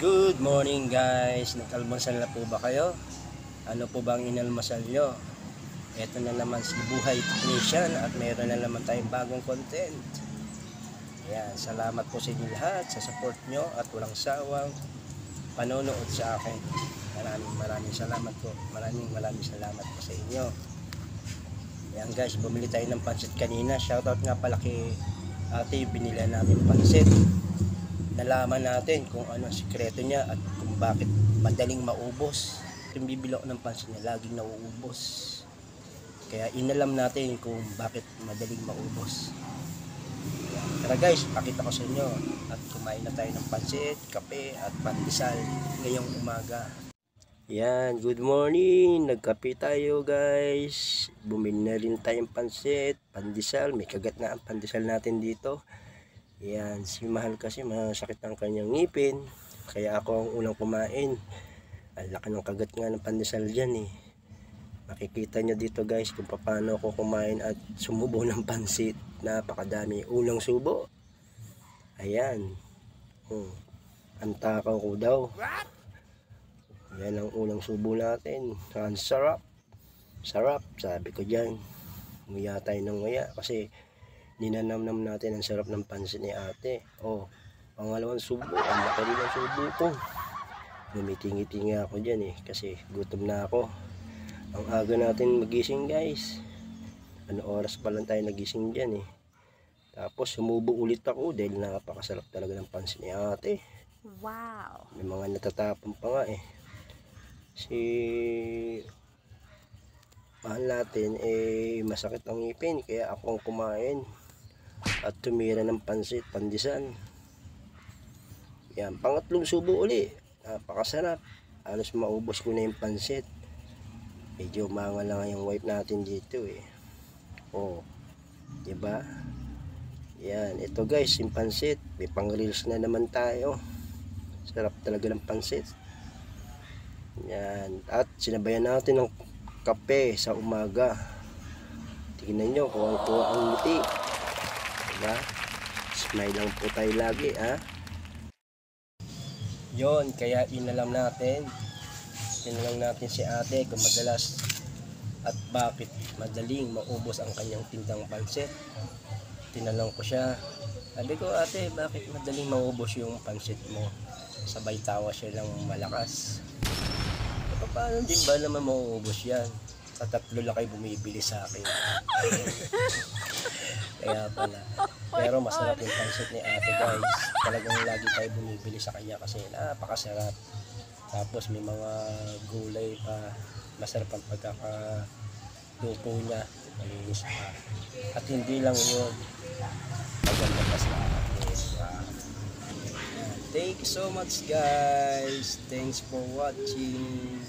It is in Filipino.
Good morning guys, nag-almusal na po ba kayo? Ano po bang inalmusal nyo? Ito na naman si Buhay Technician at mayroon na naman tayong bagong content. Ayan, salamat po sa inyo lahat sa support nyo at walang sawang panonood sa akin. Maraming salamat po. Maraming salamat po sa inyo. Ayan guys, bumili tayo ng pansit kanina. Shoutout nga pala kay ate, binili natin pansit. Nalaman natin kung ano ang sikreto niya at kung bakit madaling maubos. Yung bibilo ng pansit niya laging nauubos. Kaya inalam natin kung bakit madaling maubos. Tara guys, pakita ko sa inyo at kumain na tayo ng pansit, kape at pandesal ngayong umaga. Yan, good morning. Nagkape tayo guys. Bumili na rin tayong pansit, pandesal. May kagat na ang pandesal natin dito. Yan, si Mahal kasi masakit ang kanyang ngipin. Kaya ako ang unang kumain. Ang laki ng kagat nga ng pandesal dyan eh. Makikita nyo dito guys kung paano ako kumain at sumubo ng pansit. Napakadami. Unang subo. Ayan. Ang takaw ko daw. Yan ang unang subo natin. Ang sarap. Sarap, sabi ko dyan. Nguya tayo ng nguya kasi ninanamnam natin ang sarap ng pansit ni ate. Pangalawang subo, ang laki rin ang subo ko. Gumitingi-tingi ako dyan eh, kasi gutom na ako. Ang aga natin magising guys. Ano oras pa lang tayo nagising dyan eh. Tapos sumubo ulit ako dahil napakasarap talaga ng pansit ni ate. Wow! May mga natatapon pa nga eh. Si Mahal natin eh masakit ang ngipin, kaya ako ang kumain at tumira ng pansit, pandesal. Yan, pangatlong subo uli. Napakasarap. Halos maubos ko na yung pansit. Medyo manga lang yung wipe natin dito eh. Diba? Yan, ito guys, yung pansit. May pang reels na naman tayo. Sarap talaga ng pansit. Yan, at sinabayan natin ng kape sa umaga. Tingnan nyo kung ang ngiti. Diba? Smile lang po tayo lagi ha. Yon, kaya inalam natin si ate kung madalas at bakit madaling maubos ang kanyang tindang pansit. Tinanong ko siya, sabi ko, ate, bakit madaling maubos yung pansit mo? Sabay tawa siya ng malakas. Paano din ba naman mauubos yan? Sa tatlo lang kayo bumibili sa akin. Kaya pala. Pero masarap yung pansit ni ate guys. Talagang lagi tayo bumibili sa kanya kasi napakasarap. Tapos may mga gulay pa. Masarap ang pagkakaluto niya. Malinis pa. At hindi lang yun. Maganda pa sa akin. Thank you so much guys. Thanks for watching.